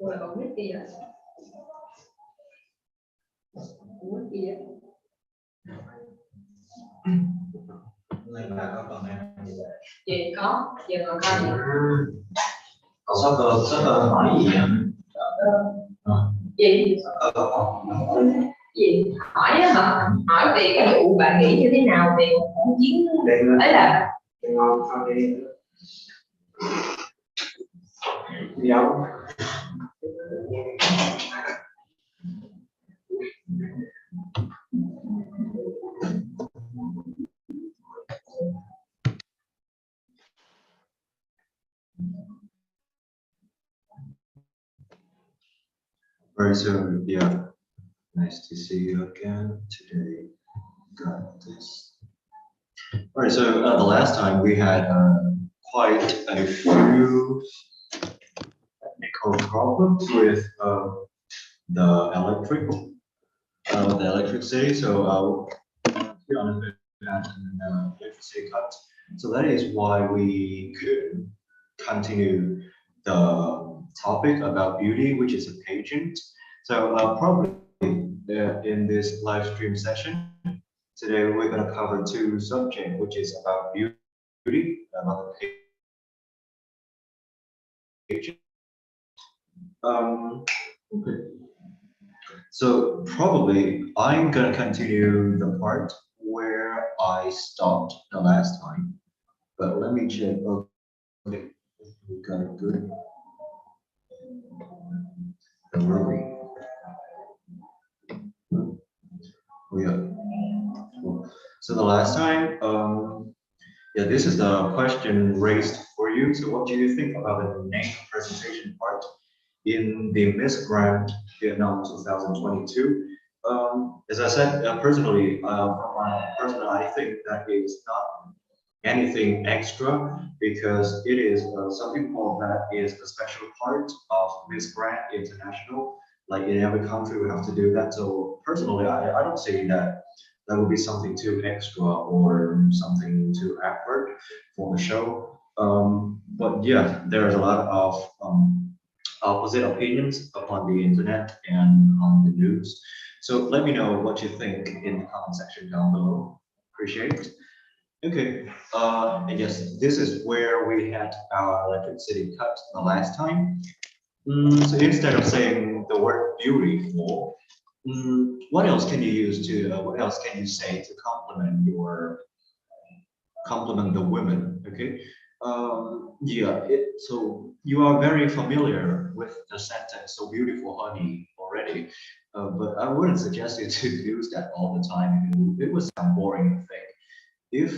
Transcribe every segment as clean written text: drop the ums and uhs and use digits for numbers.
Rồi còn mic kia. Mic kia. Lên là có còn em như vậy. Chị có, giờ còn coi gì? Còn sắp hỏi gì vậy? Gì? Gì? Hỏi á hả? Hỏi về cái vụ bạn nghĩ như thế nào về một cuộc chiến ấy là ngon sao đi? Giống. Alright, so yeah, nice to see you again today. Got this. Alright, so the last time we had quite a few technical problems with the electricity. So to be honest, we had an electricity cut. So that is why we could continue the topic about beauty, which is a pageant. So probably in this live stream session today, we're going to cover two subjects, which is about beauty, about the pageant. Okay. So probably I'm going to continue the part where I stopped the last time. But let me check. Okay, we got it good. Don't worry. Yeah. So the last time, yeah, this is the question raised for you. So what do you think about the name presentation part in the Miss Grand Vietnam 2022? As I said, personally, from my personal, I think that it's not anything extra because it is something called that is a special part of Miss Grand International. Like in every country, we have to do that. So personally, I don't say that that would be something too extra or something too effort for the show. But yeah, there's a lot of opposite opinions upon the internet and on the news. So let me know what you think in the comment section down below. Appreciate it. Okay, I guess this is where we had our electricity cut the last time. So instead of saying the word beautiful, what else can you use to, what else can you say to compliment the women? Okay, yeah, so you are very familiar with the sentence "so beautiful, honey" already, but I wouldn't suggest you to use that all the time. It would sound boring, I think. If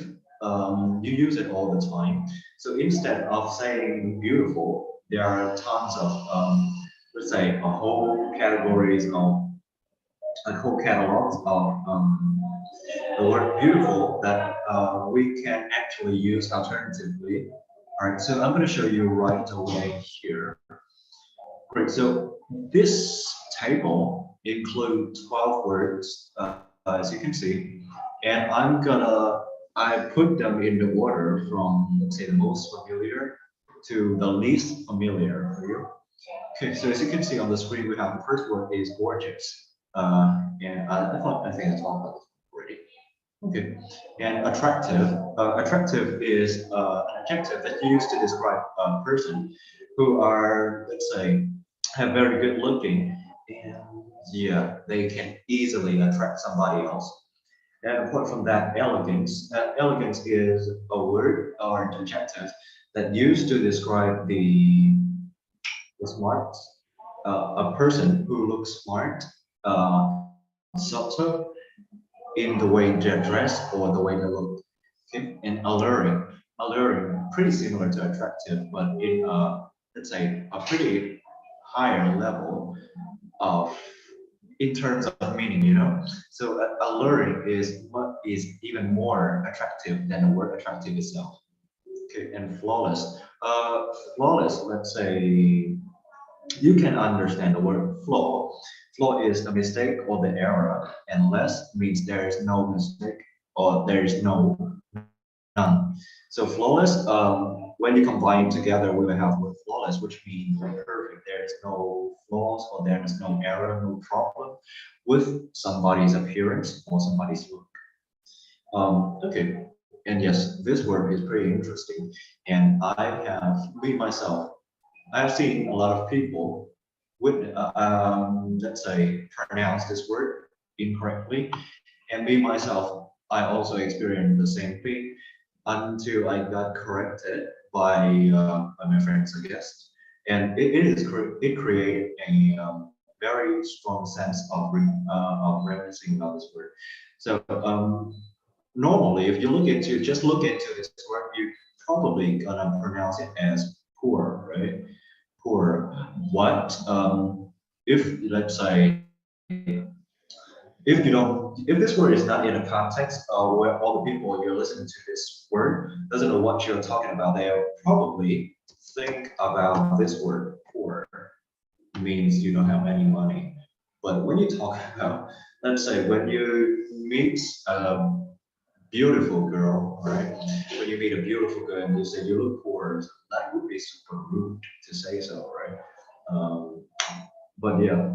you use it all the time, so instead of saying beautiful, there are tons of let's say a whole categories of a whole catalogs of the word beautiful that we can actually use alternatively. All right, so I'm going to show you right away here. Great, so this table includes 12 words, as you can see, and I put them in the order from, let's say, the most familiar to the least familiar for you. Okay, so as you can see on the screen, we have the first word is gorgeous. And I think I talked about this already. Okay, and attractive. Attractive is an adjective that you use to describe a person who are, let's say, have very good looking, and yeah, they can easily attract somebody else. And apart from that, elegance. Elegance is a word or an adjective that used to describe the smart, a person who looks smart, subtle in the way they dress or the way they look. Okay, and alluring. Alluring, pretty similar to attractive, but in let's say a pretty higher level of in terms of meaning, you know. So alluring is what is even more attractive than the word attractive itself. Okay, and flawless. Flawless, let's say you can understand the word flaw. Flaw is the mistake or the error, and less means there is no mistake or there is none. So flawless, when you combine together, we will have word flawless. flawless, which means perfect. There is no flaws or there is no error, no problem with somebody's appearance or somebody's look. Okay, and yes, this word is pretty interesting. And I have, me myself, I have seen a lot of people with, let's say, pronounce this word incorrectly. And me myself, I also experienced the same thing until I got corrected by my friends, I guess. And it created a very strong sense of reminiscing about this word. So normally, if you just look into this word, you probably gonna pronounce it as poor, right? Poor. What if, let's say, if this word is not in a context where all the people you're listening to this word doesn't know what you're talking about, they'll probably think about this word poor means you don't have any money. But when you talk about, let's say, when you meet a beautiful girl, right? When you meet a beautiful girl and you say you look poor, that would be super rude to say so, right? But yeah,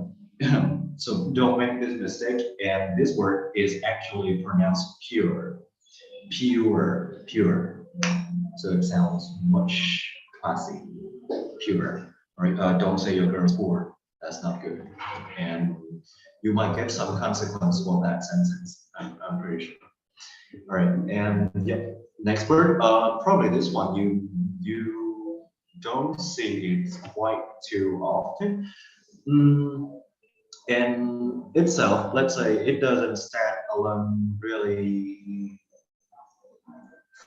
so don't make this mistake. And this word is actually pronounced pure, pure. So it sounds much classy, pure. Right? Don't say your girl's poor. That's not good, and you might get some consequence for that sentence. I'm pretty sure. All right, and yeah, next word. Probably this one you don't see it quite too often. In itself, let's say it doesn't stand alone really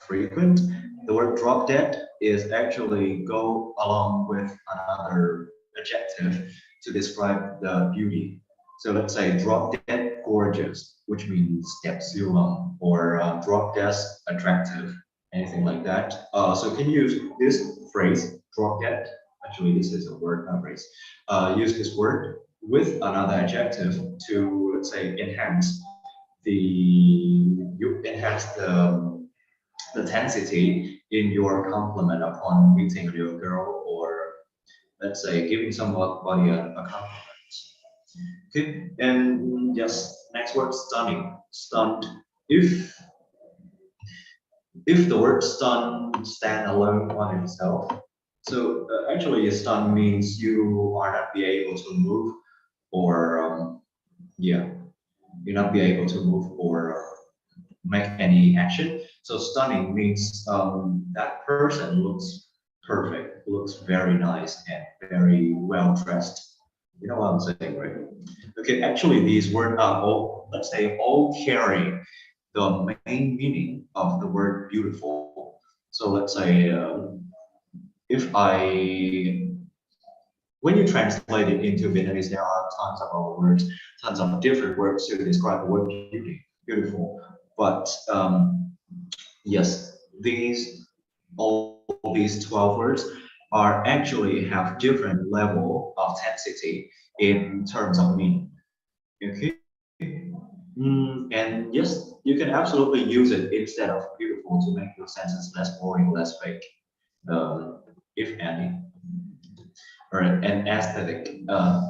frequent. The word drop dead is actually go along with another adjective to describe the beauty. So let's say drop dead gorgeous, which means dead silong, or drop dead attractive, anything like that. So can you use this phrase, drop dead? Actually, this is a word, not a phrase. Use this word with another adjective to, let's say, enhance the intensity in your compliment upon meeting your girl, or let's say giving somebody a compliment. Okay, and yes, next word, stunning, stunned. If the word stun stand alone on itself, so actually a stun means you are not be able to move, or yeah, you not be able to move or make any action. So stunning means that person looks perfect, looks very nice and very well dressed. You know what I'm saying, right? Okay, actually these words are all, let's say, all carry the main meaning of the word beautiful. So let's say if I, when you translate it into Vietnamese, there are tons of other words, tons of different words to describe the word beauty, beautiful. But yes, all these 12 words are actually have different level of intensity in terms of meaning. Okay. And yes, you can absolutely use it instead of beautiful to make your sentence less boring, less fake, if any. All right, and aesthetic.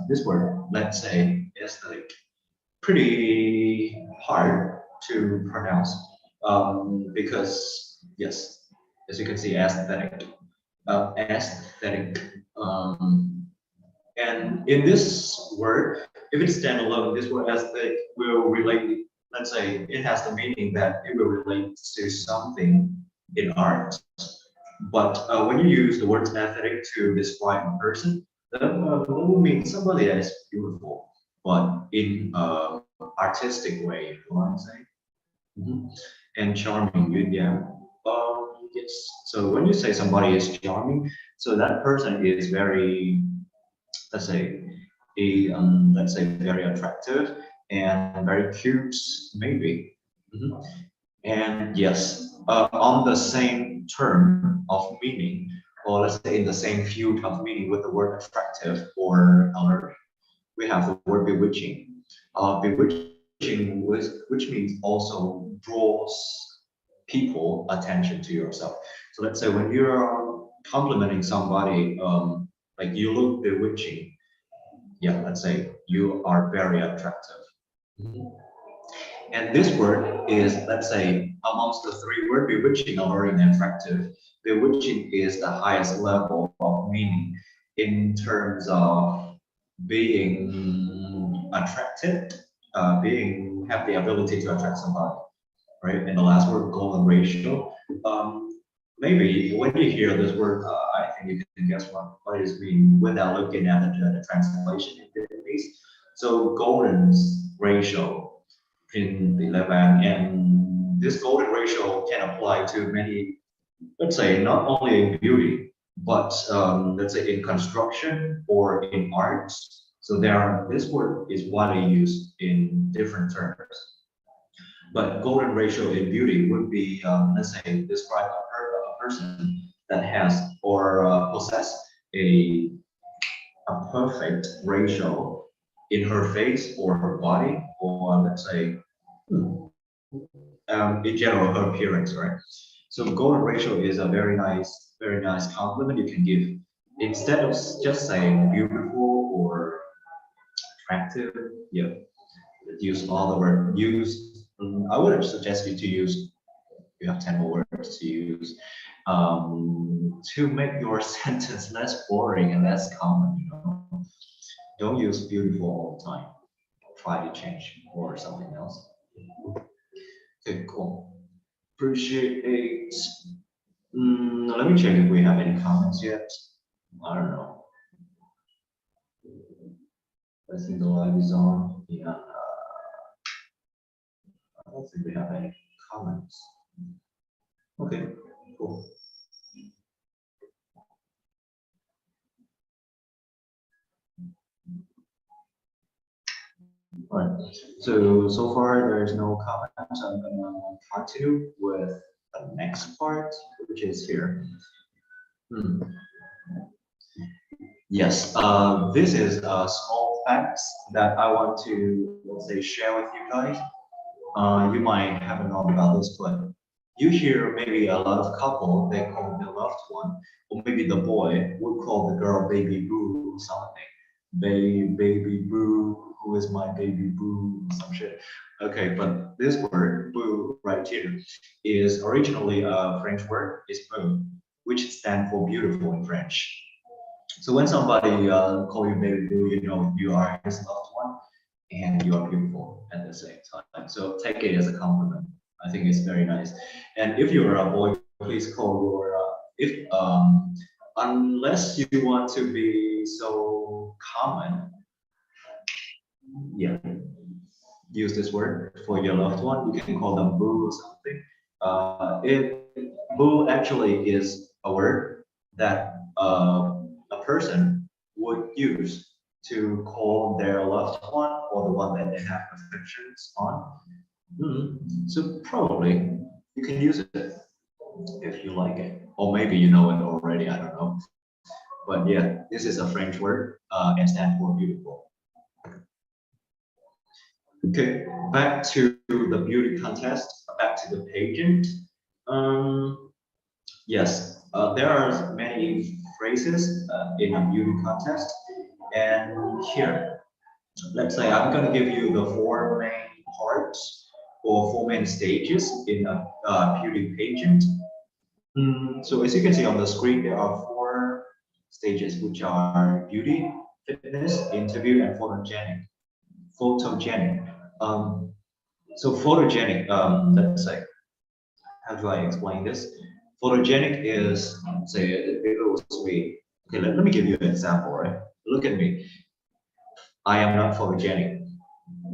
This word, let's say aesthetic, pretty hard to pronounce because yes, as you can see, aesthetic, aesthetic. And in this word, if it's standalone, this word aesthetic will relate. Let's say it has the meaning that it will relate to something in art. But when you use the word aesthetic to describe a person, that will mean somebody that is beautiful, but in artistic way. You know what I'm saying? And charming, yeah. Yes. So when you say somebody is charming, so that person is very, let's say, let's say very attractive and very cute, maybe. And yes, on the same term of meaning, or let's say in the same field of meaning with the word attractive or alert, we have the word bewitching. Bewitching, which means also draws people attention to yourself. So let's say when you're complimenting somebody, like you look bewitching. Yeah, let's say you are very attractive. And this word is, let's say, amongst the three words, bewitching, alluring, and attractive. Bewitching is the highest level of meaning in terms of being attracted, being have the ability to attract somebody, right? And the last word, golden ratio. Maybe when you hear this word, I think you can guess what it means without looking at the translation in Vietnamese. So golden ratio in the 11, and this golden ratio can apply to many, let's say, not only in beauty, but let's say in construction or in arts. So this word is widely used in different terms. But golden ratio in beauty would be, let's say, describe a person that has or possess a perfect ratio in her face or her body, or let's say, in general, her appearance, right? So golden ratio is a very nice compliment you can give. Instead of just saying beautiful or attractive, yeah, use all the word. I would suggest you to use, you have 10 more words to use, to make your sentence less boring and less common, you know. Don't use beautiful all the time. Try to change or something else. Okay, cool. Appreciate. Let me check if we have any comments yet. I don't know. I think the live is on. Yeah. I don't think we have any comments. Okay, cool. All right. So far there is no comments. I'm gonna continue with the next part, which is here. Yes, this is a small facts that I want to, let's say, share with you guys. You might haven't known about this, but you hear maybe a lot of couple, they call their loved one, or maybe the boy would call the girl baby boo or something. Baby boo, who is my baby boo, some shit. Okay, but this word boo right here is originally a French word, is beau, which stands for beautiful in French. So when somebody call you baby boo, you know you are his loved one and you are beautiful at the same time. So take it as a compliment. I think it's very nice. And if you're a boy, please call your if unless you want to be so common, yeah, use this word for your loved one. You can call them boo or something. If boo actually is a word that a person would use to call their loved one or the one that they have affections on. So probably you can use it if you like it, or maybe you know it already. I don't know, but yeah, this is a French word and stands for beautiful. Okay, back to the beauty contest, back to the pageant. Yes, there are many phrases in a beauty contest, and here, let's say I'm going to give you the four main parts or four main stages in a beauty pageant. So as you can see on the screen, there are four stages, which are beauty, fitness, interview, and photogenic. Photogenic. So photogenic, let's say, how do I explain this? Photogenic is, say, it was me. Okay, let me give you an example, right? Look at me. I am not photogenic.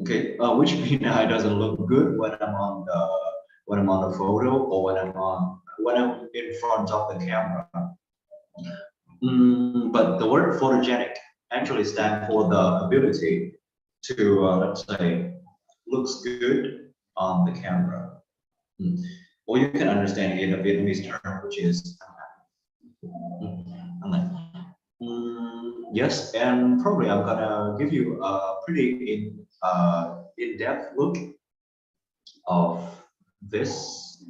Okay, which means it doesn't look good when I'm on the photo or when I'm in front of the camera. But the word photogenic actually stands for the ability to, let's say, looks good on the camera. Or you can understand it in a Vietnamese term, which is yes, and probably I'm gonna give you a pretty in-depth look of this.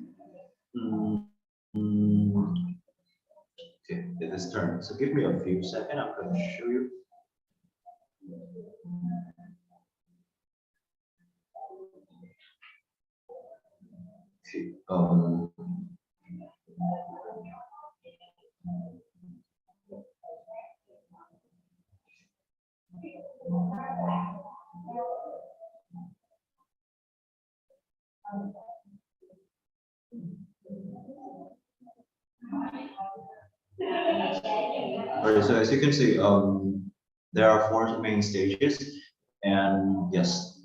Okay, this turn. So give me a few seconds. I'm going to show you. Alright, so as you can see, there are 4 main stages, and yes,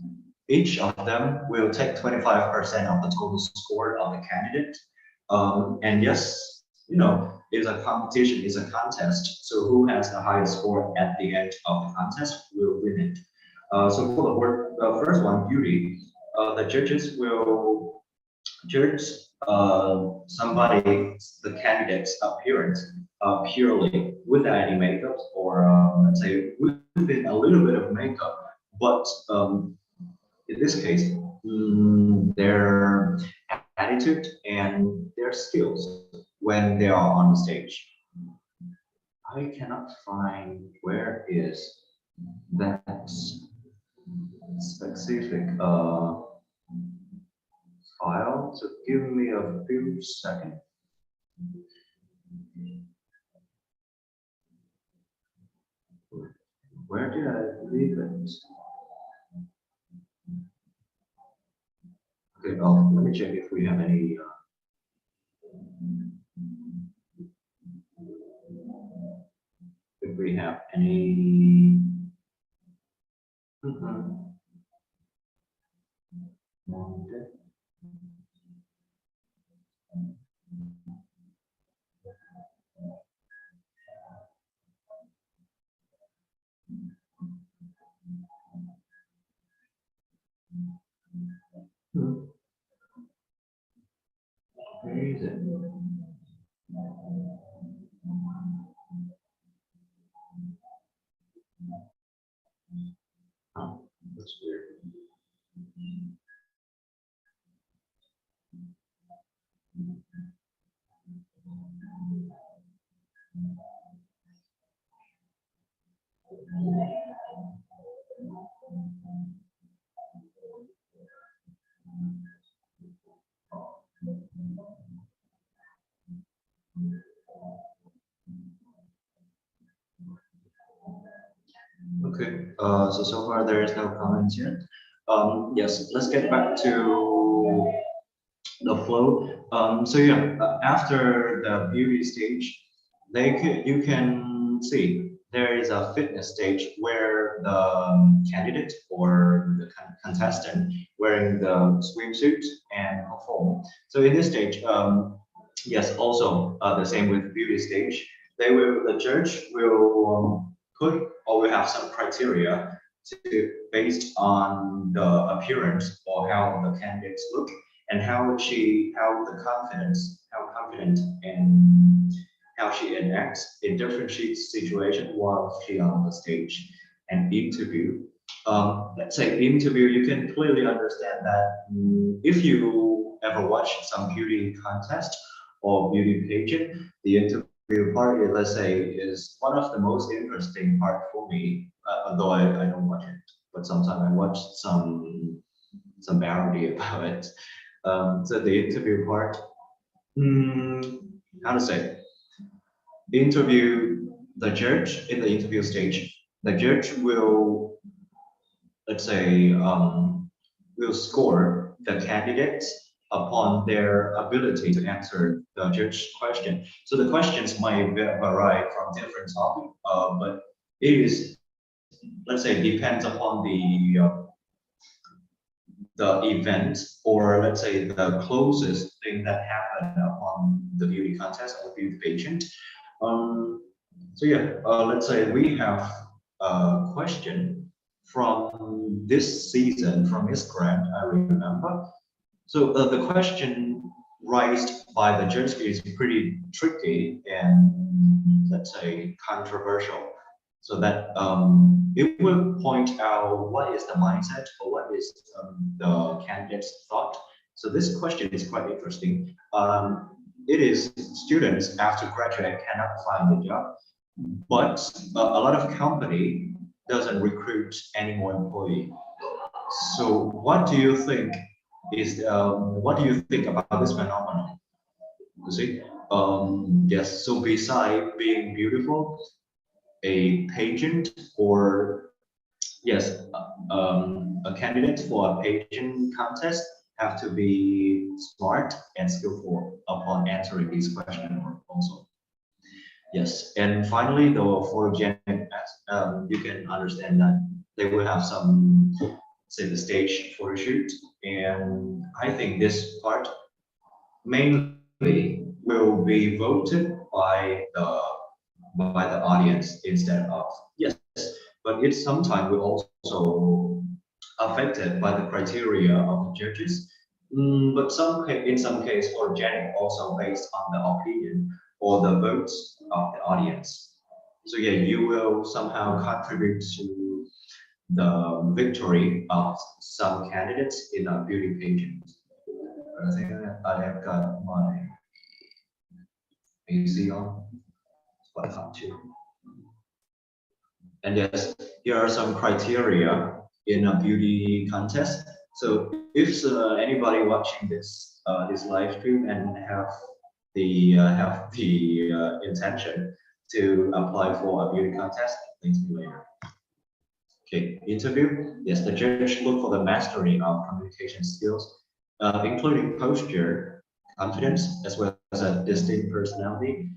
each of them will take 25% of the total score of the candidate. And yes, you know, it's a competition, it's a contest. So who has the highest score at the end of the contest will win it. So for the first one, beauty, the judges will judge the candidate's appearance purely without any makeup, or let's say within a little bit of makeup, but in this case, their attitude and their skills when they are on the stage. I cannot find where is that specific file, so give me a few seconds. Where did I leave it? Okay, let me check if we have any. If we have any. Where is it? Oh, that's weird. Okay, so far there is no comments yet. Yes, let's get back to the flow. So yeah, after the beauty stage, you can see there is a fitness stage where the candidate or the contestant wearing the swimsuit and perform. So in this stage, yes, also the same with beauty stage. The judge will put or will have some criteria based on the appearance or how the candidates look and how confident and how she enacts in different situations while she on the stage and interview. Let's say interview, you can clearly understand that if you ever watch some beauty contest or beauty pageant, the interview part, let's say, is one of the most interesting part for me, although I don't watch it, but sometimes I watch some parody about it. So the interview part, how to say, the judge in the interview stage, the judge will, let's say, will score the candidates upon their ability to answer the judge question. So the questions might vary from different topics, but it is, let's say, depends upon the event, or let's say the closest thing that happened upon the beauty contest or beauty pageant. So yeah, let's say we have a question from this season from Miss Grant, I remember. So the question raised by the judge is pretty tricky and, let's say, controversial. So that it will point out what is the mindset or what is the candidate's thought. So this question is quite interesting. it is students after graduate cannot find a job, but a lot of company doesn't recruit any more employee. So what do you think what do you think about this phenomenon? You see, yes. So beside being beautiful, a pageant or yes, a candidate for a pageant contest have to be smart and skillful upon answering these questions also. Yes, and finally, the photogenic, you can understand that they will have some, say, the stage photo shoot, and I think this part mainly will be voted by the audience instead of yes, but it sometimes will also affected by the criteria of the judges. But in some case, photogenic also based on the opinion or the votes of the audience. So yeah, you will somehow contribute to the victory of some candidates in a beauty pageant. I think I have got my AC on. What I can't do. And yes, here are some criteria in a beauty contest. So if anybody watching this live stream and have the intention to apply for a beauty contest, thanks me later. Okay, interview. Yes, the judge look for the mastery of communication skills, including posture, confidence, as well as a distinct personality,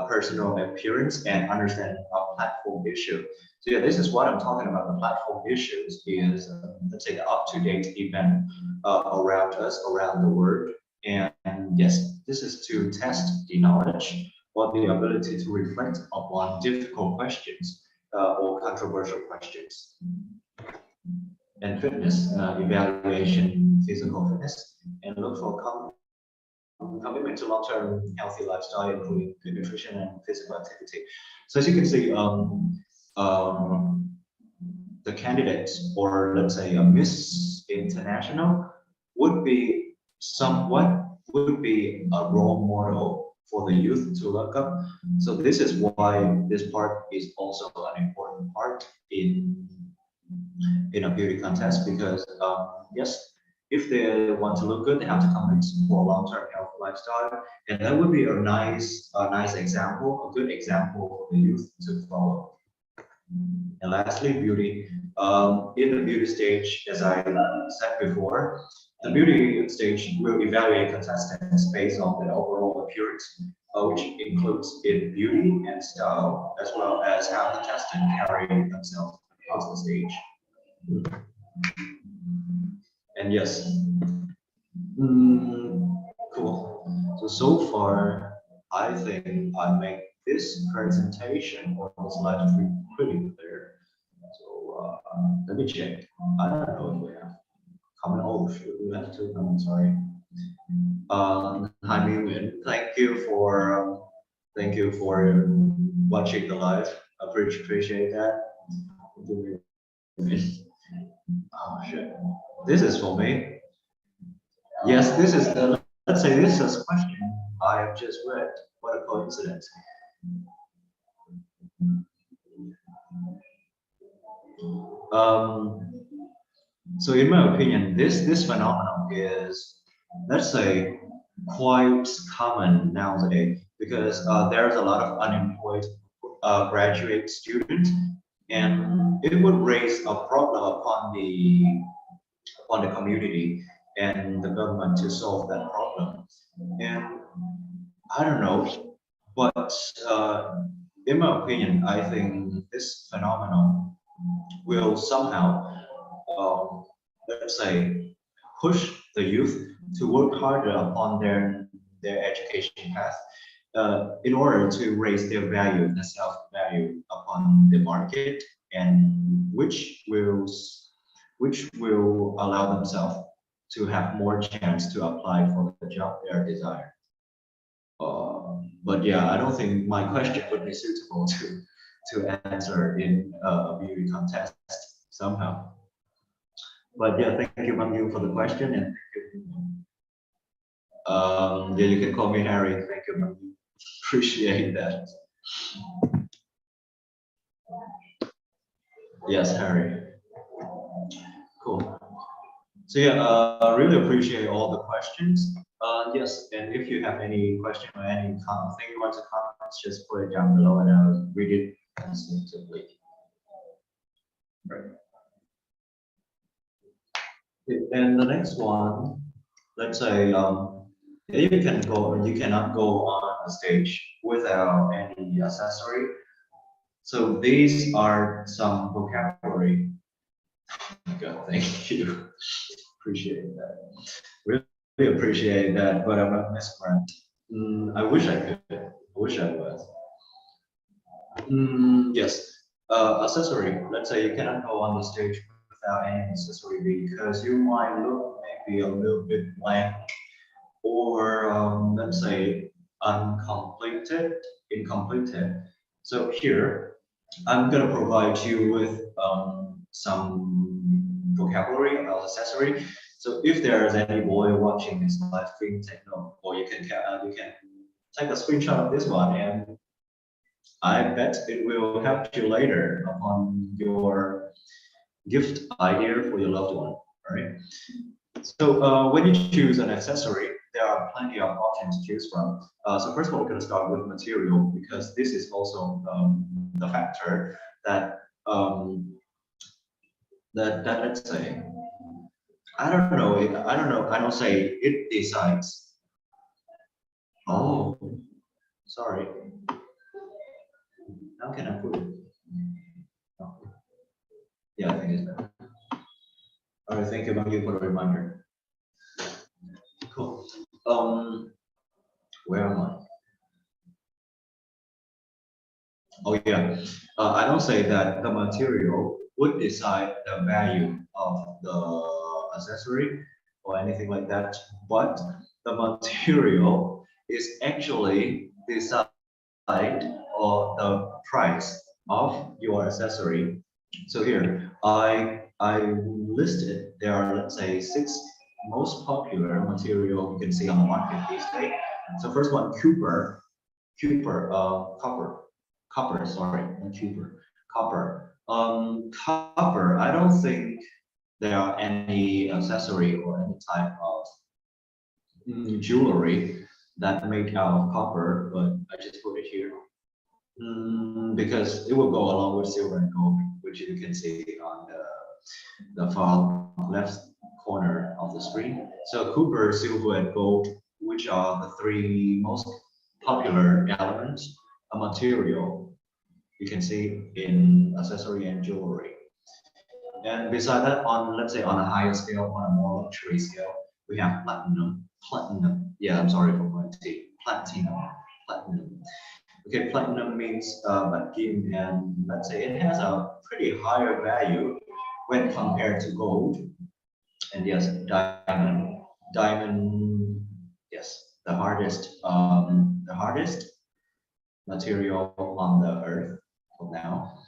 personal appearance, and understanding of platform issue. So yeah, this is what I'm talking about. The platform issues is, let's say, the up-to-date event around us, around the world. And yes, this is to test the knowledge or the ability to reflect upon difficult questions or controversial questions. And fitness, evaluation, physical fitness, and look for commitment to long-term healthy lifestyle, including good nutrition and physical activity. So as you can see, the candidates, or let's say a Miss International, would be a role model for the youth to look up. So this is why this part is also an important part in a beauty contest, because yes, if they want to look good, they have to commit for a long-term health lifestyle, and that would be a nice example, a good example for the youth to follow. And lastly, beauty. In the beauty stage, as I said before, the beauty stage will evaluate contestants based on their overall appearance, which includes in beauty and style, as well as how the contestant carry themselves across the stage. And yes, cool. So far, I think I make this presentation or this live stream pretty clear. So let me check. I don't know if we have comment. Oh, shoot, we have two comments. Sorry. Hi, Nguyen. Thank you for watching the live. I appreciate that. Oh shit. This is for me. Yes, this is the. Let's say this is a question I have just read. What a coincidence. So in my opinion, this phenomenon is, let's say, quite common nowadays, because there's a lot of unemployed graduate students, and it would raise a problem upon the community and the government to solve that problem. And I don't know, but in my opinion, I think this phenomenon will somehow, let's say, push the youth to work harder upon their education path in order to raise their value, their self-value upon the market, and which will allow themselves to have more chance to apply for the job they desire. But yeah, I don't think my question would be suitable to answer in a beauty contest somehow. But yeah, thank you, Bang Yu, for the question, and thank you. Yeah, you can call me Harry. Thank you. Appreciate that. Yes, Harry. Cool. So yeah, really appreciate all the questions. Yes, and if you have any question or any thing you want to comment, just put it down below and I'll read it instinctively. Right. And the next one, let's say you can go, you cannot go on a stage without any accessory. So these are some vocabulary. God, thank you. Appreciate that. Really appreciate that, but I'm not Miss Grant. I wish I could. I wish I was. Yes. Accessory. Let's say you cannot go on the stage without any accessory because you might look maybe a little bit blank or let's say incompleted. So here I'm gonna provide you with some vocabulary about accessory. So if there is any boy watching this live stream, take note, or you can take a screenshot of this one, and I bet it will help you later upon your gift idea for your loved one. All right. So when you choose an accessory, there are plenty of options to choose from. So first of all, we're going to start with material because this is also the factor that that let's say I don't know. I don't say it decides. Oh, sorry. How can I put it? Oh. Yeah, I think it's better. All right, thank you, Bang, for the reminder. Cool. Where am I? Oh yeah, I don't say that the material would decide the value of the accessory or anything like that, but the material is actually decide or the price of your accessory. So here I listed there are, let's say, 6 most popular material you can see on the market these days. So first one, copper, sorry, not Cooper, copper. Copper, I don't think there are any accessory or any type of jewelry that made out of copper, but I just put it here because it will go along with silver and gold, which you can see on the far left corner of the screen. So copper, silver, and gold, which are the 3 most popular elements, a material you can see in accessory and jewelry. And beside that, on, let's say, on a higher scale, on a more luxury scale, we have platinum. Yeah, I'm sorry for my T. Platinum. Okay, platinum means again, and let's say it has a pretty higher value when compared to gold. And yes, diamond, yes, the hardest material on the earth for now.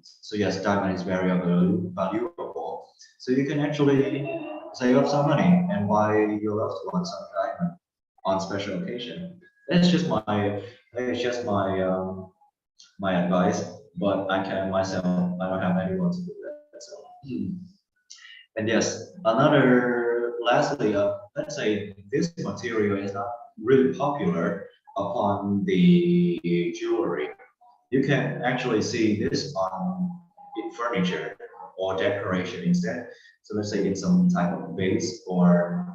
So yes, diamond is very valuable. So you can actually save up some money and buy your loved one some diamond on special occasion. That's just my advice. But I can myself. I don't have anyone to do that. So. And yes, lastly, let's say this material is not really popular upon the jewelry. You can actually see this on furniture or decoration instead. So let's say in some type of vase or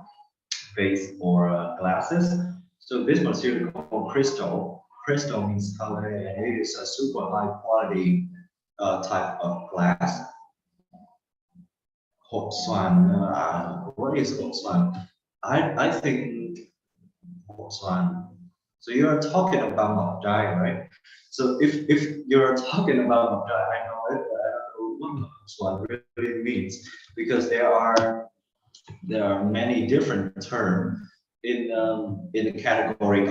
glasses. So this material called crystal. Crystal means color, and it is a super high quality type of glass. Hot swan. What is hot swan? I think hot swan. So you are talking about Ngọc Trai, right? So if you're talking about Ngọc Trai, I know it, but I don't know what Ngọc Swan really means because there are many different terms in the category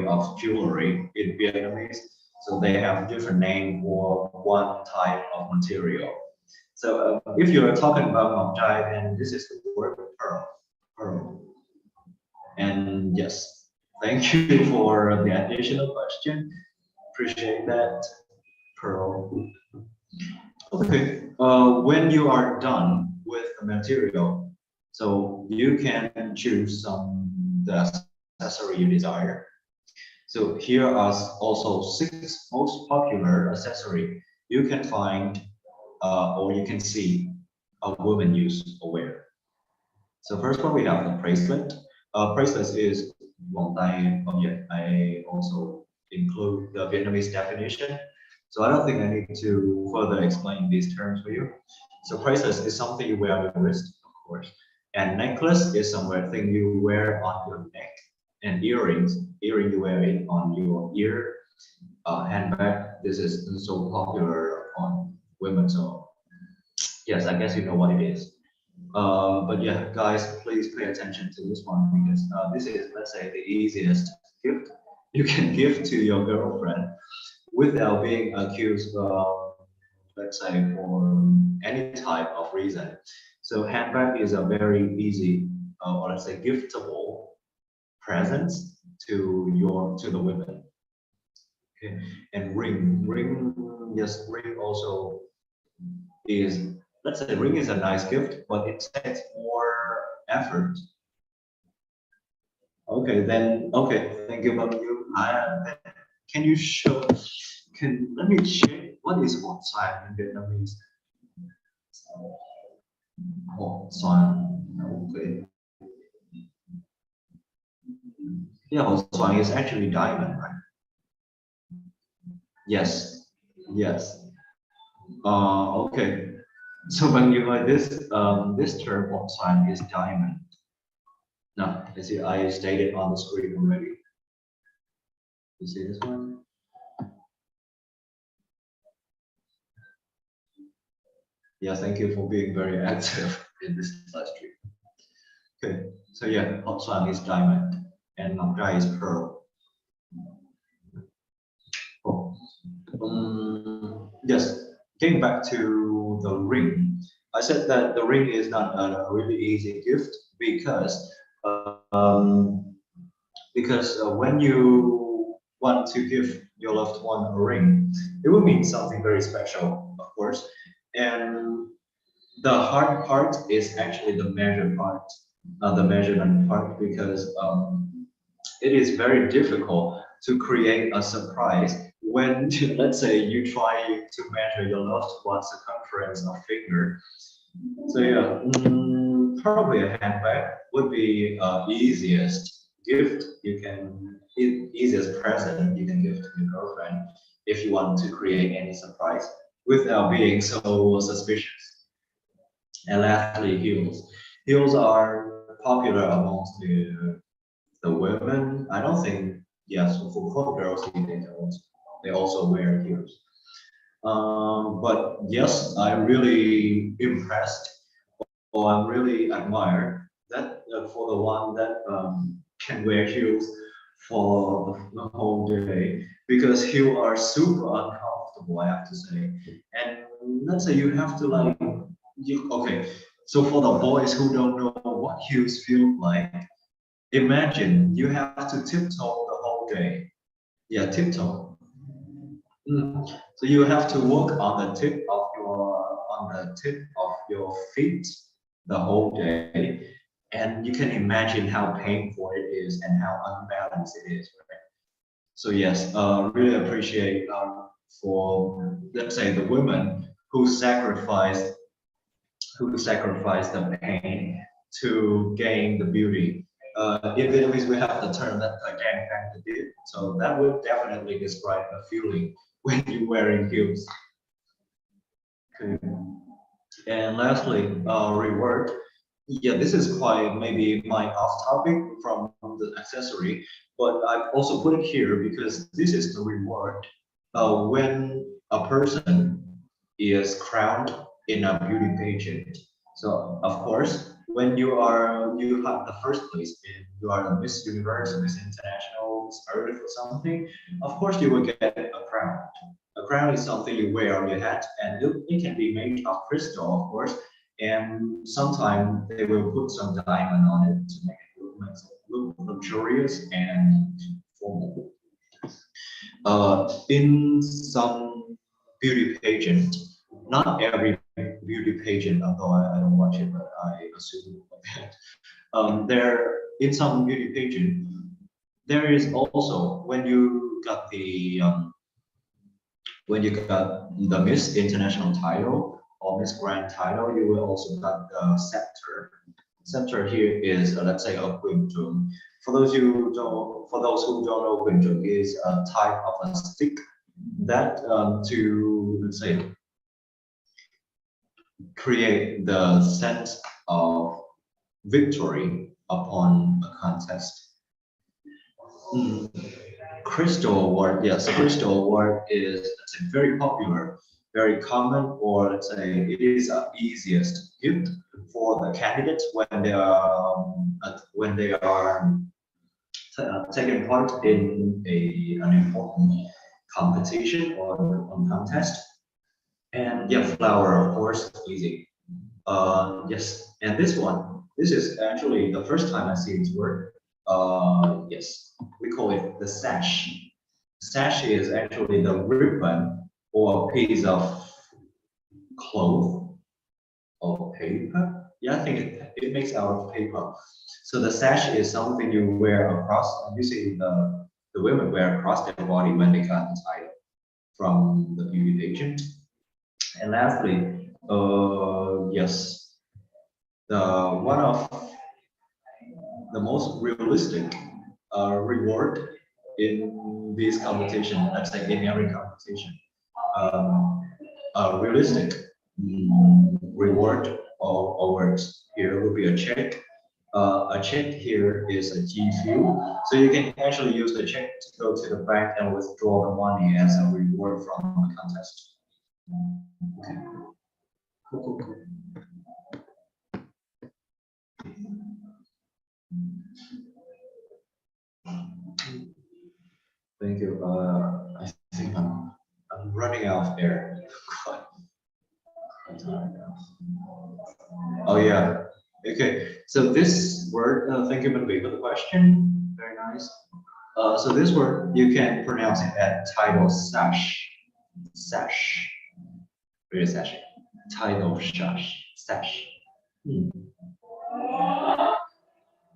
of jewelry in Vietnamese. So they have different name for one type of material. So if you are talking about Ngọc Trai, then this is the word pearl. And yes, thank you for the additional question. Appreciate that, Pearl. Okay, when you are done with the material, so you can choose the accessory you desire. So here are also 6 most popular accessory you can find or you can see a woman use or wear. So first one we have the bracelet. Bracelet is vòng tay. Oh yeah, I also include the Vietnamese definition. So I don't think I need to further explain these terms for you. So bracelet is something you wear on your wrist, of course. And necklace is something you wear on your neck. And earring you wear it on your ear. Handbag, this is so popular on women. So yes, I guess you know what it is. But yeah, guys, please pay attention to this one because this is, let's say, the easiest gift you can give to your girlfriend without being accused of, let's say, for any type of reason. So handbag is a very easy, or let's say, giftable presents to the women. Okay, and yes, ring also is, let's say, ring is a nice gift, but it takes more effort. Okay, then, okay, thank you, but can you show, let me check, what is hột xoàn in Vietnamese? Hột xoàn, okay. Yeah, hột xoàn is actually diamond, right? Yes, yes. Okay. So when you like this term hột xoàn is diamond. No, you see, I stated on the screen already. You see this one? Yeah, thank you for being very active in this live stream. Okay, so yeah, hột xoàn is diamond and ngọc trai is pearl. Oh. Yes, getting back to the ring, I said that the ring is not a really easy gift because when you want to give your loved one a ring, it will mean something very special, of course. And the hard part is actually the measure part, the measurement part, because it is very difficult to create a surprise when, let's say, you try to measure your loved one's circumference of finger. So yeah, probably a handbag would be easiest gift you can, easiest present you can give to your girlfriend if you want to create any surprise without being so suspicious. And lastly, heels. Heels are popular amongst the women. I don't think, yes, for girls they also wear heels. But yes, I'm really impressed, or I'm really admired that for the one that can wear heels for the whole day, because heels are super uncomfortable, I have to say. And let's say you have to okay. So for the boys who don't know what heels feel like, imagine you have to tiptoe the whole day. Yeah, tiptoe. So you have to walk on the tip of your feet the whole day, and you can imagine how painful it is and how unbalanced it is, right? So yes, really appreciate for, let's say, the women who sacrifice the pain to gain the beauty. In Vietnamese, we have the term that again, so that would definitely describe the feeling when you're wearing heels. Okay. And lastly, reward. Yeah, this is quite maybe my off topic from the accessory, but I've also put it here because this is the reward when a person is crowned in a beauty pageant. So of course, when you have the first place in, you are the Miss Universe, Miss International, Miss Earth or something, of course you will get a crown. A crown is something you wear on your head, and it can be made of crystal, of course, and sometimes they will put some diamond on it to make it look luxurious and formal. In some beauty pageant, not every beauty pageant, although I don't watch it, but I assume that in some beauty pageant, there is also when you got the Miss International title or Miss Grand title, you will also got the scepter. Scepter here is let's say a quintum. For those who don't know, quintum is a type of a stick that to let's say create the sense of victory upon a contest. Crystal award, yes, crystal award is very popular, very common, or let's say it is the easiest gift for the candidates when they are taking part in an important competition or contest. And yeah, flower, of course, easy. Yes, and this is actually the first time I see this word. Yes, we call it the sash. Sash is actually the ribbon or a piece of cloth or paper. Yeah, I think it makes out of paper. So the sash is something you wear across. Usually the women wear across their body when they got the title from the beauty pageant. And lastly, yes, one of the most realistic reward in this competition, let's say in every competition, a realistic reward or awards. Here will be a check. A check here is a GFU, so you can actually use the check to go to the bank and withdraw the money as a reward from the contest. Okay. Cool. Thank you. I think I'm running out of air. Oh yeah. Okay. So this word, thank you, Manvi, for the question. Very nice. So this word you can pronounce it as title sash. Sash. Really sash. Title sash.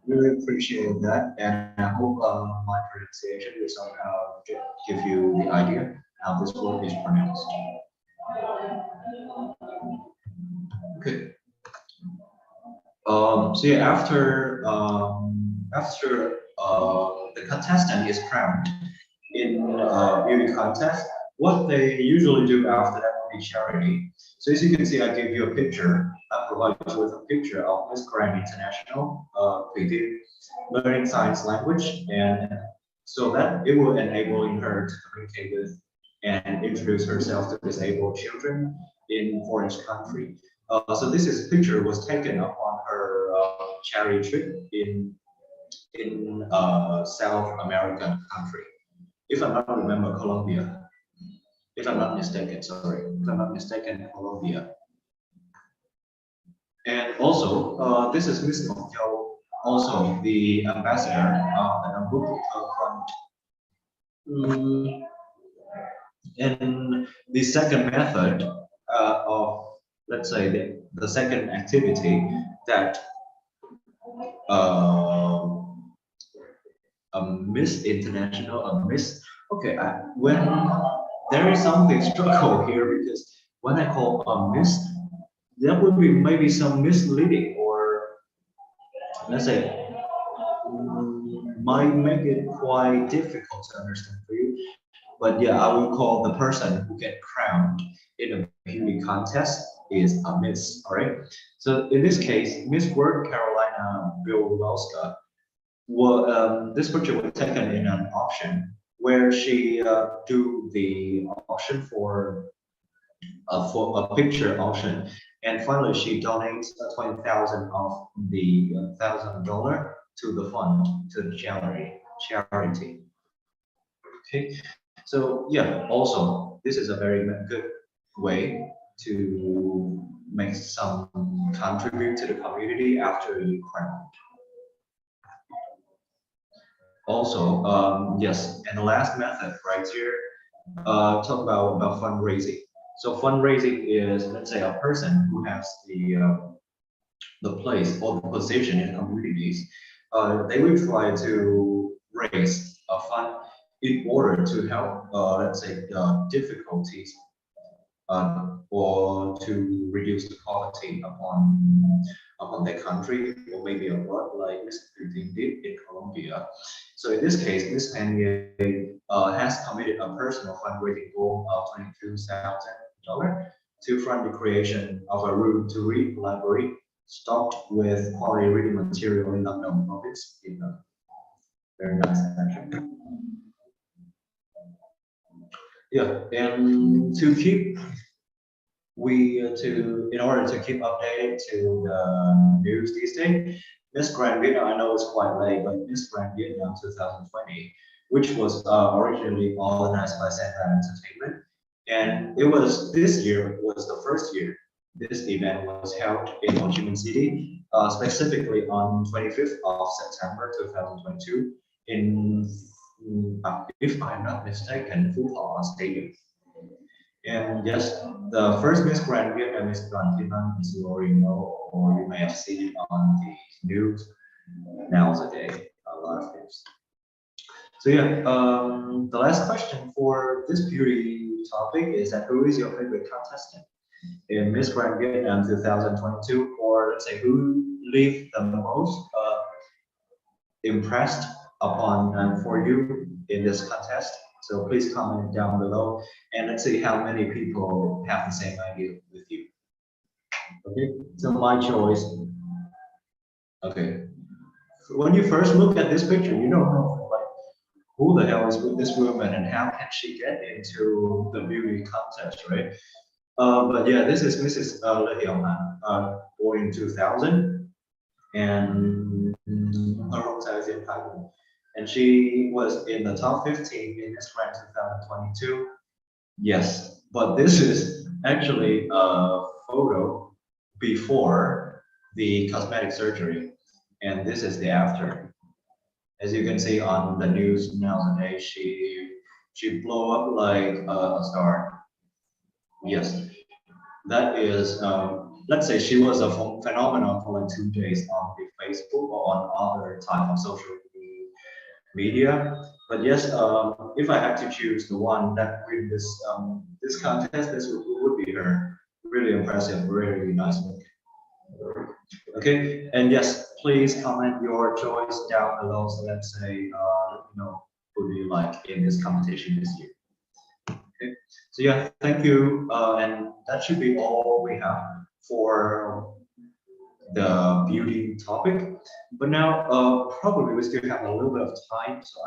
Really appreciate that, and I hope my pronunciation will somehow give you the idea how this word is pronounced. Okay. So yeah, after the contestant is crowned in a beauty contest, what they usually do after that will be charity. So as you can see, I gave you a picture. I provided you with a picture of Miss Grand International, learning science language, and so that it will enabling her to communicate with and introduce herself to disabled children in foreign country. So this picture was taken upon her charity trip in South American country. If I'm not remember, Colombia. If I'm not mistaken, sorry. If I'm not mistaken, Colombia. And also, this is Miss Ngọc Châu, also the ambassador of the Nabucco Fund. And the second method of, let's say, the second activity that a Miss International, a Miss. Okay, when there is something struggle here because when I call a Miss, there would be maybe some misleading or let's say might make it quite difficult to understand for you. But yeah, I will call the person who get crowned in a beauty contest is a Miss. All right. So in this case, Miss World Carolina Bielowska. Well, this picture was taken in an auction where she do the auction for a picture auction, and finally she donates 20,000 of the $1,000 to the fund to the charity. Okay, so yeah, also this is a very good way to make some contribute to the community after you crown. Also, yes, and the last method right here, talk about fundraising. So fundraising is, let's say, a person who has the place or the position in communities. They will try to raise a fund in order to help, let's say, difficulties or to reduce the poverty upon their country or maybe abroad, like Ms. Putin did in Colombia. So in this case, Ms. Pena has committed a personal fundraising goal of $22,000 to fund the creation of a room to read library stocked with quality reading material in unknown province. Very nice actually. Yeah, and to keep in order to keep updated to the news these days, Miss Grand Vietnam, I know it's quite late, but Miss Grand Vietnam 2020, which was originally organized by Sandra Entertainment, and it was this year was the first year this event was held in Ho Chi Minh City, specifically on 25th of September 2022 in, if I'm not mistaken, Phu Thọ Stadium. And yes, the first Miss Grand Vietnam Miss Grand Vietnam, as you already know, or you may have seen it on the news nowadays, a lot of things. So yeah, the last question for this beauty topic is that who is your favorite contestant in Miss Grand Vietnam 2022, or let's say who leave the most impressed upon for you in this contest? So please comment down below and let's see how many people have the same idea with you. Okay, so my choice. Okay, when you first look at this picture, you don't know like who the hell is with this woman and how can she get into the beauty contest, right? But yeah, this is Mrs. Le Hiao Han, born in 2000, and her hometown is in Taiwan. And she was in the top 15 in Miss Grand 2022. Yes, but this is actually a photo before the cosmetic surgery, and this is the after. As you can see on the news nowadays, she blew up like a star. Yes, that is. Let's say she was a phenomenon for like 2 days on the Facebook or on other type of social media. But yes, if I had to choose the one that win this contest, this would be her. Really impressive, really nice look. Okay, and yes, please comment your choice down below. So let's say, let me know who do you like in this competition this year. Okay, so yeah, thank you, and that should be all we have for the beauty topic. But now, probably we still have a little bit of time, so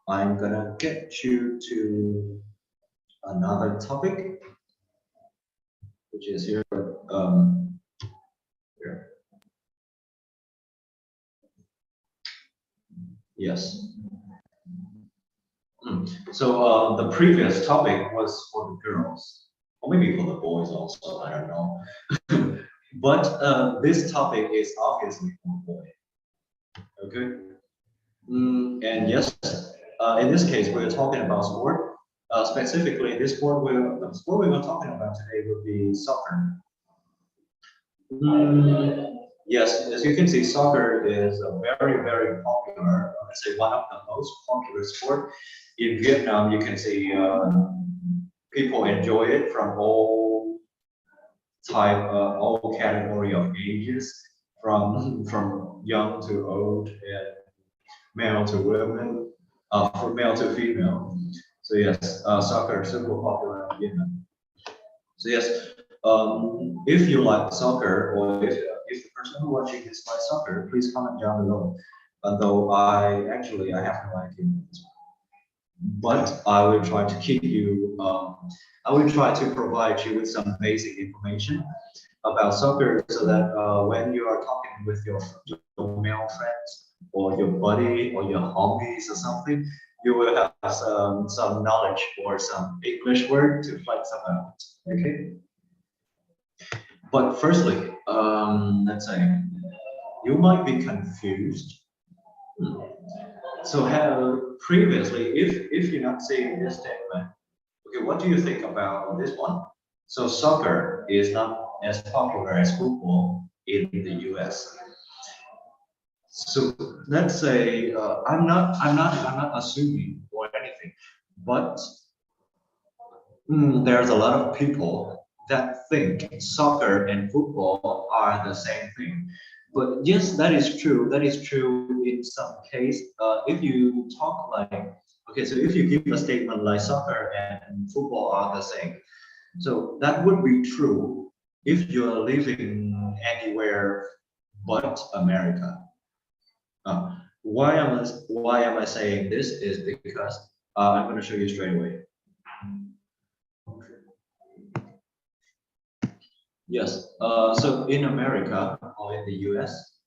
I'm gonna get you to another topic, which is here. Here. Yes. So the previous topic was for the girls, or maybe for the boys also. I don't know. But this topic is obviously for boys. Okay. And yes, in this case, we're talking about sport. Specifically, the sport we're talking about today would be soccer. Yes, as you can see, soccer is a very, very popular, let's say one of the most popular sport. In Vietnam, you can see people enjoy it from all category of ages, from young to old, and male to women, from male to female. So yes, soccer is super popular in Vietnam. So yes, if you like soccer, or if the person who watching this likes soccer, please comment down below. Although I have no idea, but I will try to keep you. I will try to provide you with some basic information about soccer, so that when you are talking with your male friends or your buddy or your homies or something, you will have some knowledge or some English word to flex about. Okay. But firstly, let's say you might be confused. So previously, if you're not seeing this statement, okay, what do you think about this one? So soccer is not as popular as football in the US. So let's say I'm not assuming or anything, but there's a lot of people that think soccer and football are the same thing. But yes, that is true. That is true in some case. If you talk like, okay, so if you give a statement like soccer and football are the same, so that would be true if you're living anywhere but America. Why am I saying this is because I'm going to show you straight away. Yes. So in America or in the US,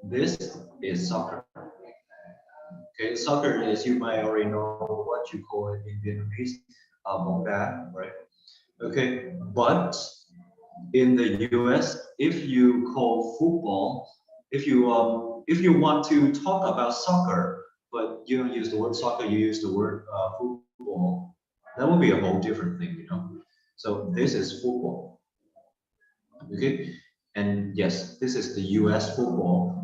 this is soccer. Okay, soccer is, you might already know what you call it in Vietnamese, bóng đá, right? Okay, but in the US, if you call football, if you want to talk about soccer, but you don't use the word soccer, you use the word football, that would be a whole different thing, you know. So this is football. Okay, and yes, this is the US football.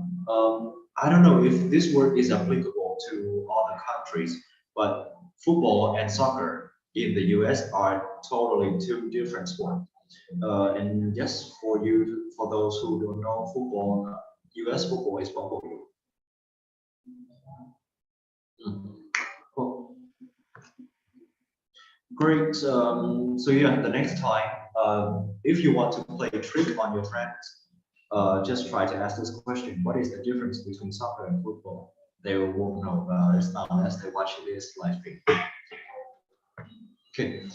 I don't know if this word is applicable to other countries, but football and soccer in the US are totally two different sports. And just for those who don't know football, US football is popular. Cool. Great. So yeah, the next time, if you want to play a trick on your friends, just try to ask this question: what is the difference between soccer and football? They won't know about it unless they watch this live stream. Okay.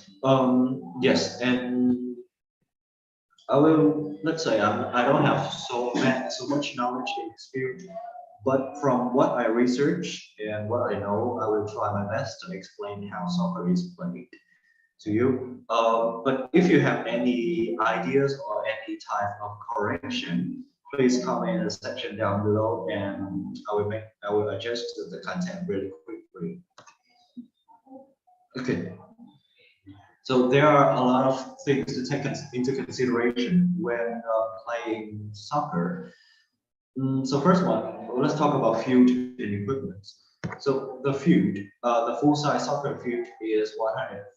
Yes, and I will. Let's say I don't have so much knowledge and experience, but from what I research and what I know, I will try my best to explain how soccer is played to you. But if you have any ideas or any type of correction, please comment in the section down below, and I will adjust the content really quickly. Okay. So there are a lot of things to take into consideration when playing soccer. So first one, let's talk about field and equipment. So the field, the full-size soccer field is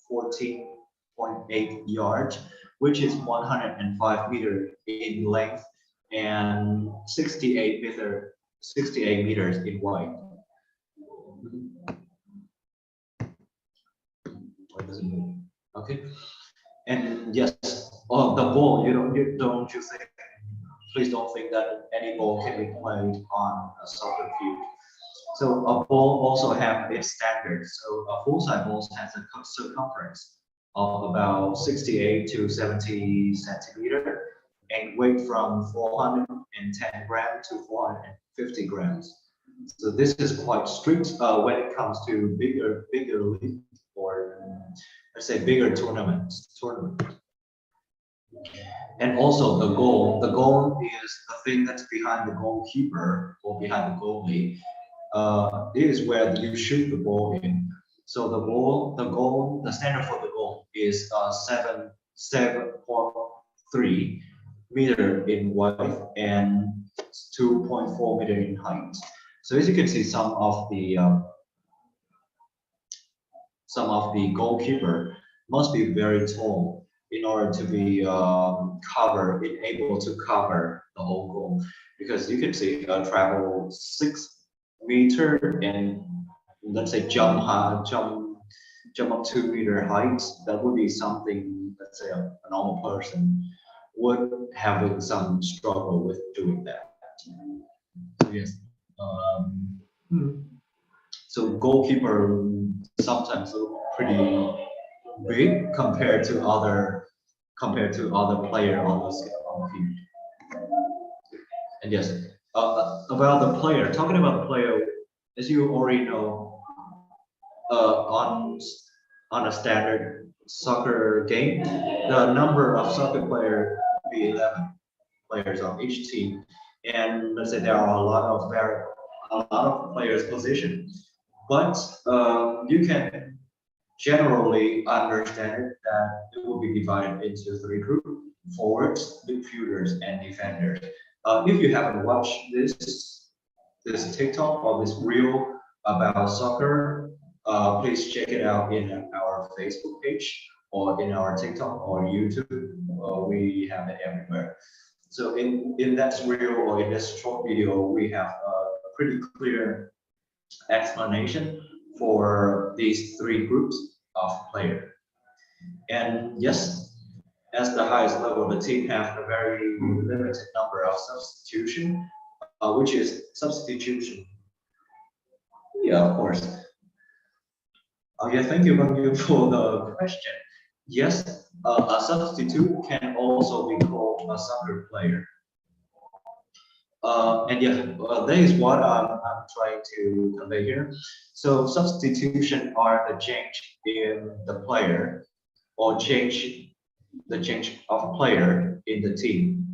114.8 yards, which is 105 meter in length and 68 meters in wide. Why does it move? Okay. And yes, the ball, don't you think? Please don't think that any ball can be played on a soccer field. So a ball also have its standards. So a full-size ball has a circumference of about 68 to 70 centimeter and weight from 410 grams to 450 grams. So this is quite strict when it comes to bigger league or let's say bigger tournaments. And also the goal is the thing that's behind the goalkeeper or behind the goalie. It is where you shoot the ball in. So the standard for the goal is 7.3 meter in width and 2.4 meter in height. So as you can see, some of the goalkeeper must be very tall in order to be able to cover the whole goal, because you can see travel 6 meter and let's say jump up 2 meter heights. That would be something, let's say a normal person would have some struggle with doing that. So yes. So goalkeeper sometimes look pretty big compared to other player on the field. And yes, about the player. Talking about the player, as you already know, on a standard soccer game, the number of soccer players would be 11 players on each team, and let's say there are a lot of players position. but you can generally understand it that it will be divided into three groups: forwards, midfielders, and defenders. If you haven't watched this TikTok or this reel about soccer, please check it out in our Facebook page or in our TikTok or YouTube. We have it everywhere. So in that reel or in this short video, we have a pretty clear explanation for these three groups of player. And yes, as the highest level, the team have a very limited number of substitution, which is substitution. Yeah, of course. Yeah, thank you, Bang Yu, for the question. Yes, a substitute can also be called a soccer player. And yeah, that is what I'm trying to convey here. So substitution are the change in the player or the change of player in the team.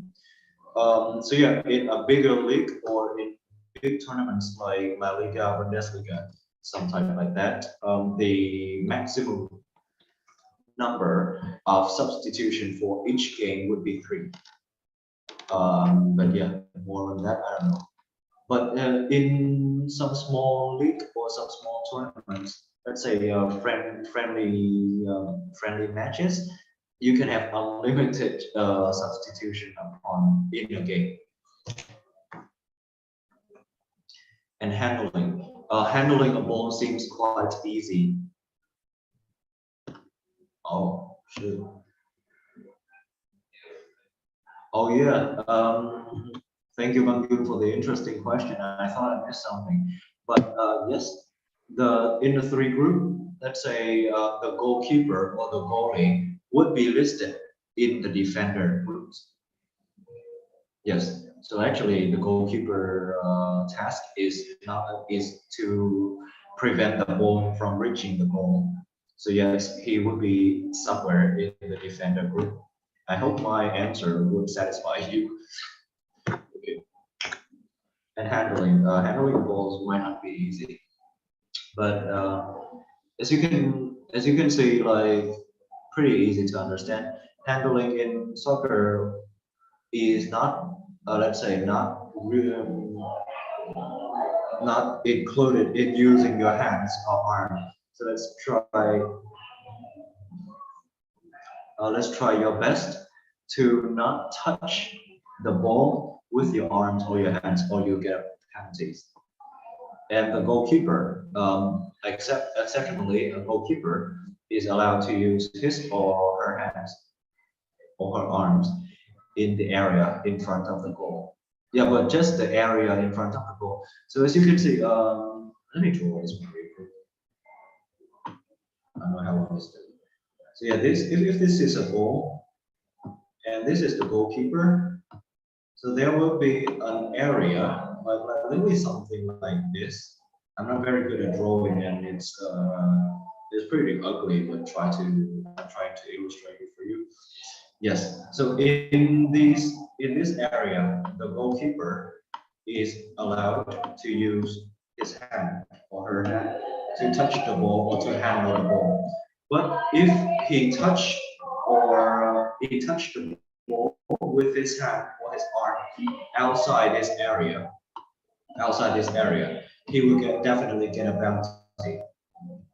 So yeah, in a bigger league or in big tournaments like La Liga, Bundesliga, sometimes like that, the maximum number of substitution for each game would be 3. But yeah, more on that, I don't know. But in some small league or some small tournaments, let's say friendly matches, you can have unlimited substitution upon in a game. And handling a ball seems quite easy. Oh, shoot. Oh yeah. Thank you, Bang Yu, for the interesting question. I thought I missed something, but yes, in the 3 group, let's say the goalkeeper or the goalie would be listed in the defender groups. Yes. So actually, the goalkeeper task is to prevent the ball from reaching the goal. So yes, he would be somewhere in the defender group. I hope my answer would satisfy you. Okay. And handling balls might not be easy, but as you can see, like pretty easy to understand. Handling in soccer is not, let's say, not included in using your hands or arm. So let's try your best to not touch the ball with your arms or your hands, or you get penalties. And the goalkeeper, exceptionally, a goalkeeper is allowed to use his or her hands or her arms in the area in front of the goal. Yeah, but just the area in front of the goal. So as you can see, let me draw this one really quick. I don't know how long this is. So yeah, if this is a goal, and this is the goalkeeper, so there will be an area, like literally something like this. I'm not very good at drawing, and it's pretty ugly, but I'm trying to illustrate it for you. Yes. So in this area, the goalkeeper is allowed to use his hand or her hand to touch the ball or to handle the ball. But if he touched the ball with his hand or his arm outside this area, he will definitely get a penalty,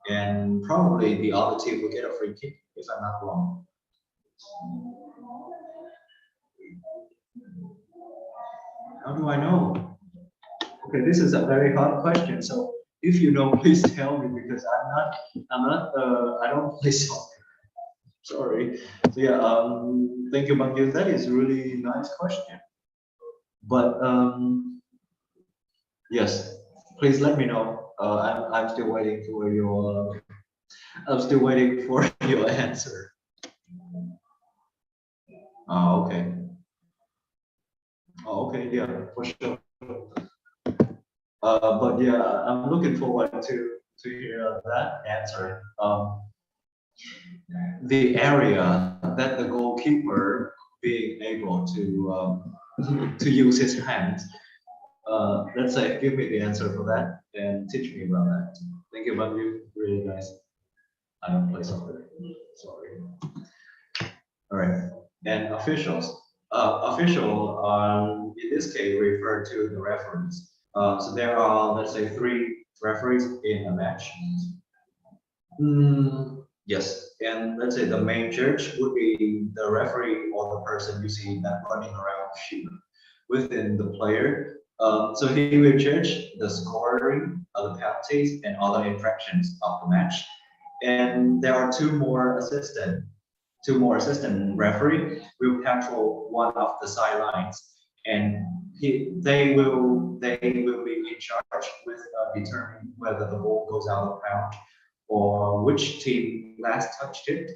and probably the other team will get a free kick if I'm not wrong. How do I know? Okay, this is a very hard question. So if you know, please tell me, because I don't play soccer. Sorry. So yeah, thank you, Bang Yu. That is a really nice question. But yes, please let me know. I'm still waiting for your answer. Oh, okay. Oh, okay, yeah, for sure. But yeah, I'm looking forward to hear that answer. The area that the goalkeeper being able to use his hands. Let's say, give me the answer for that and teach me about that. Thank you, but you really nice. I don't play soccer. Sorry. All right. And officials. Official in this case refer to the referees. So there are, let's say, 3 referees in a match. Yes, and let's say the main judge would be the referee or the person you see that running around within the player. So he will judge the scoring, the penalties, and other infractions of the match. And there are 2 more assistant referee will patrol one of the sidelines, and they will be in charge with determining whether the ball goes out of bounds or which team last touched it.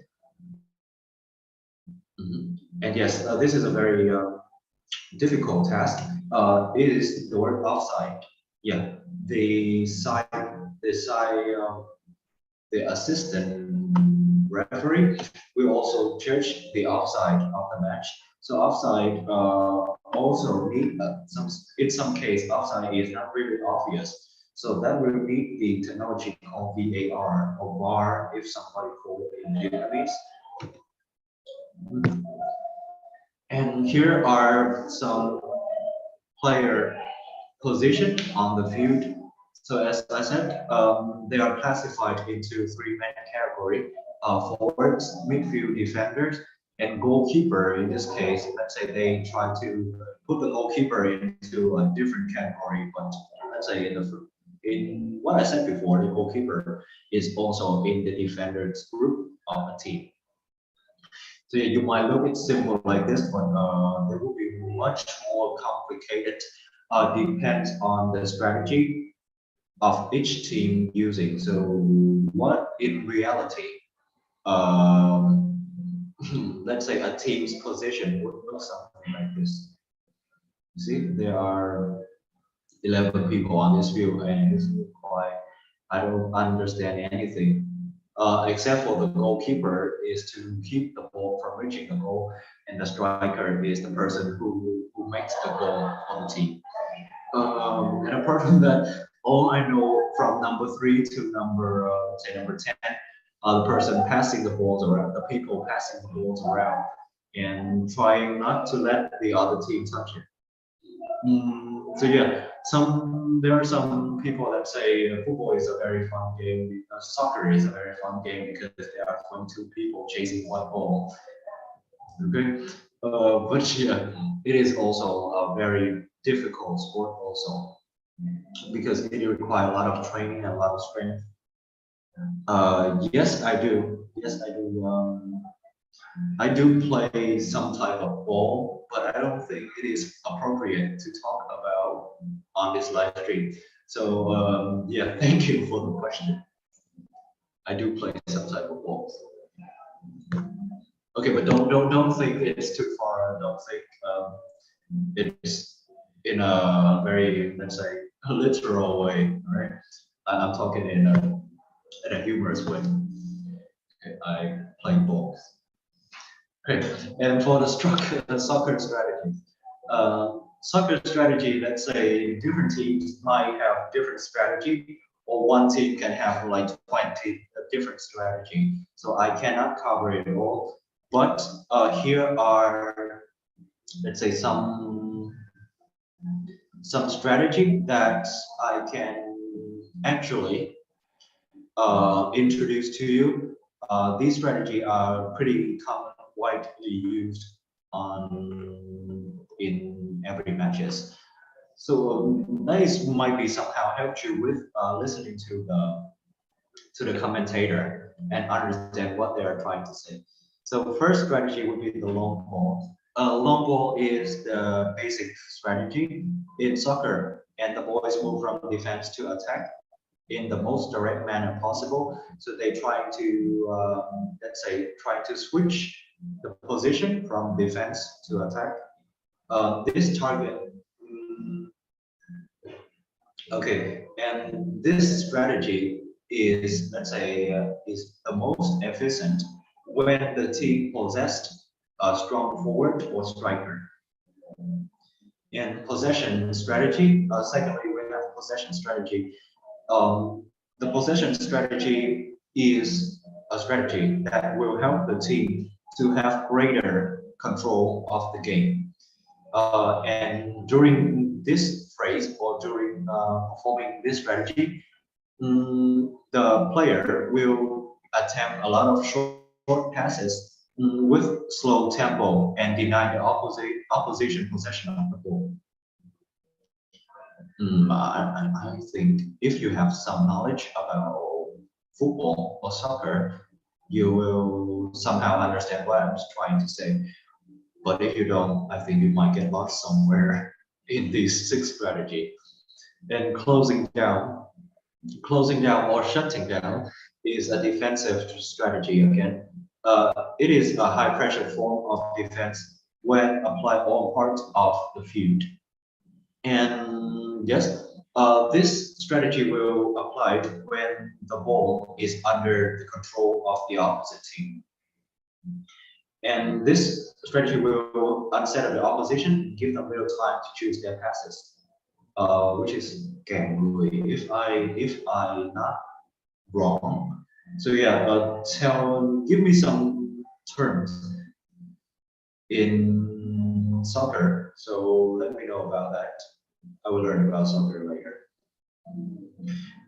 And yes, this is a very difficult task. It is the word offside. Yeah, the assistant referee will also judge the offside of the match. So offside also need in some case offside is not really obvious. So that will need the technology called VAR or VAR if somebody called it in Vietnamese. And here are some player position on the field. So as I said, they are classified into 3 main categories: forwards, midfield defenders, and goalkeeper. In this case, let's say they try to put the goalkeeper into a different category, but let's say in what I said before, the goalkeeper is also in the defenders group of a team. So yeah, you might look it simple like this, but there will be much more complicated. Depends on the strategy of each team using. So what in reality, let's say a team's position would look something like this. You see, there are 11 people on this field, and it's quite, I don't understand anything. Except for the goalkeeper is to keep the ball from reaching the goal, and the striker is the person who makes the goal on the team. And apart from that, all I know from number 3 to number 10, the person passing the balls around, the people passing the balls around, and trying not to let the other team touch it. So yeah, there are some people that say football is a very fun game, soccer is a very fun game because there are 22 people chasing one ball. Okay, but yeah, it is also a very difficult sport also because it requires a lot of training and a lot of strength. Yes, I do. Yes, I do. I do play some type of ball, but I don't think it is appropriate to talk about on this live stream. So yeah, thank you for the question. I do play some type of ball. Okay, but don't think it's too far. Don't think it's in a very, let's say, literal way, right? I'm talking in a humorous way. Okay, I play balls. Okay, and for the soccer strategy, let's say different teams might have different strategy, or one team can have like 20 different strategy. So I cannot cover it all, but here are, let's say, some strategy that I can actually introduce to you. These strategies are pretty common, widely used in every matches. So that might be somehow help you with listening to the commentator and understand what they are trying to say. So first strategy would be the long ball. Long ball is the basic strategy in soccer, and the boys move from defense to attack in the most direct manner possible. So they try to, let's say, try to switch the position from defense to attack. This target, okay, and this strategy is, let's say, is the most efficient when the team possessed a strong forward or striker. And possession strategy, secondly, we have possession strategy. the possession strategy is a strategy that will help the team to have greater control of the game. And during this phase or during performing this strategy, the player will attempt a lot of short passes with slow tempo and deny the opposition possession of the ball. I think if you have some knowledge about football or soccer, you will somehow understand what I'm trying to say. But if you don't, I think you might get lost somewhere in this sixth strategy. And closing down or shutting down is a defensive strategy again. It is a high pressure form of defense when applied all parts of the field. And yes, this strategy will apply when the ball is under the control of the opposite team. And this strategy will unsettle the opposition, give them little time to choose their passes, which is if I not wrong. So yeah, give me some terms in soccer. So let me know about that. I will learn about soccer later.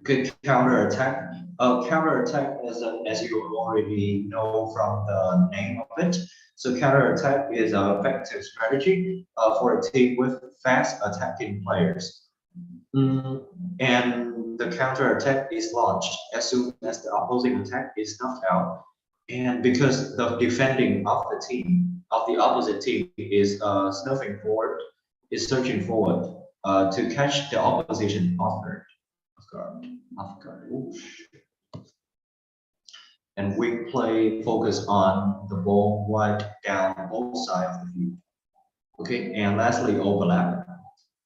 Okay, counter attack. Counter attack, as you already know from the name of it. So counter attack is an effective strategy for a team with fast attacking players. And the counter attack is launched as soon as the opposing attack is knocked out. And because the defending of the opposite team is searching forward to catch the opposition off guard. And wing play focus on the ball wide down both sides of the field. Okay, and lastly, overlap.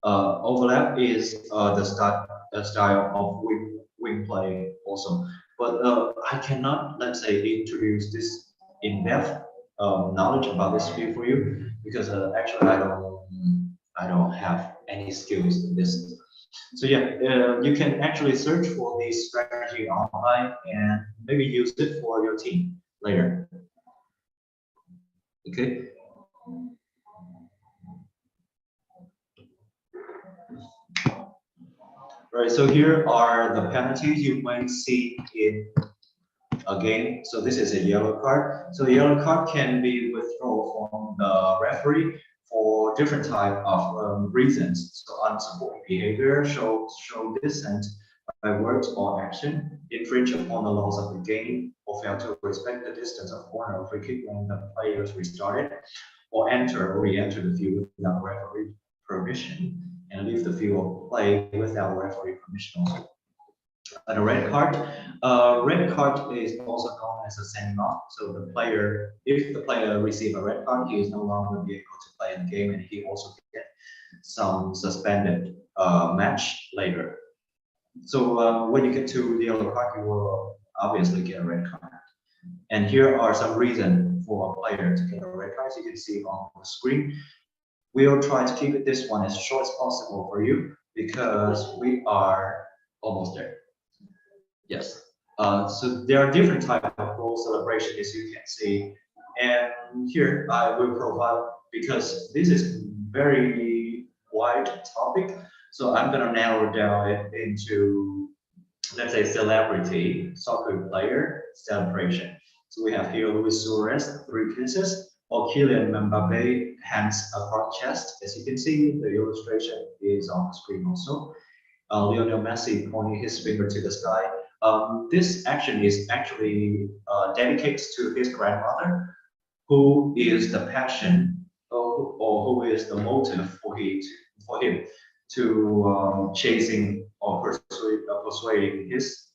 Overlap is the style of wing play also. But I cannot, let's say, introduce this in-depth knowledge about this field for you because actually I don't have any skills in this. So yeah, you can actually search for this strategy online and maybe use it for your team later. Okay. Right, so here are the penalties you might see in a game. So this is a yellow card. So the yellow card can be withdrawn from the referee for different type of reasons. So unsupported behavior, show dissent by words or action, infringe upon the laws of the game, or fail to respect the distance of corner or free kick when the players restarted, or enter or re-enter the field without referee permission, and leave the field of play without referee permission also. And a red card is also known as a sending off. So the player, if the player receives a red card, he is no longer be able to play in the game, and he also get some suspended match later. So when you get to the yellow card, you will obviously get a red card. And here are some reasons for a player to get a red card. As you can see on the screen, we'll try to keep this one as short as possible for you because we are almost there. Yes. So there are different types of goal celebration, as you can see. And here I will provide, because this is very wide topic, so I'm gonna narrow down it into, let's say, celebrity soccer player celebration. So we have here Luis Suarez, 3 kisses, or Kylian Mbappe, hands across chest. As you can see, the illustration is on the screen also. Lionel Messi pointing his finger to the sky. This action is actually dedicated to his grandmother, who is the passion or who is the motive for him to chasing or persuading his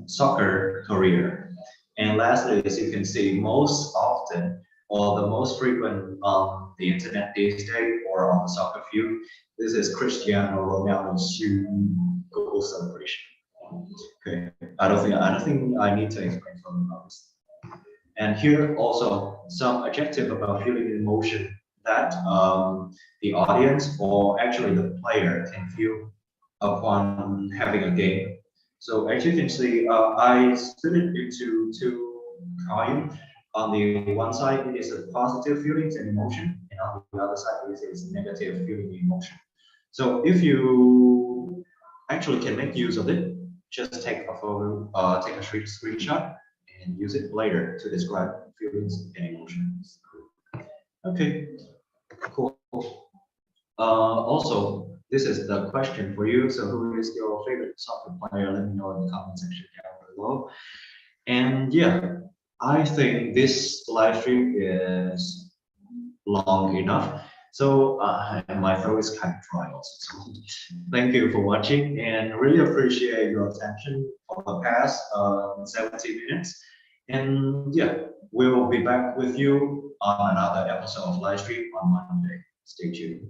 soccer career. And lastly, as you can see, most often or the most frequent on the internet these days or on the soccer field, this is Cristiano Ronaldo's goal celebration. Okay, I don't think I need to explain something about this. And here also some adjective about feeling emotion that the audience or actually the player can feel upon having a game. So as you can see, I split it into two columns. On the one side, it is a positive feelings and emotion, and on the other side, it is negative feeling and emotion. So if you actually can make use of it, just take a photo, take a screenshot, and use it later to describe feelings and emotions. Okay, cool. Also, this is the question for you. So, who is your favorite soccer player? Let me know in the comment section down below. And yeah, I think this live stream is long enough. So my throat is kind of dry also. So thank you for watching and really appreciate your attention for the past 70 minutes. And yeah, we'll be back with you on another episode of live stream on Monday. Stay tuned.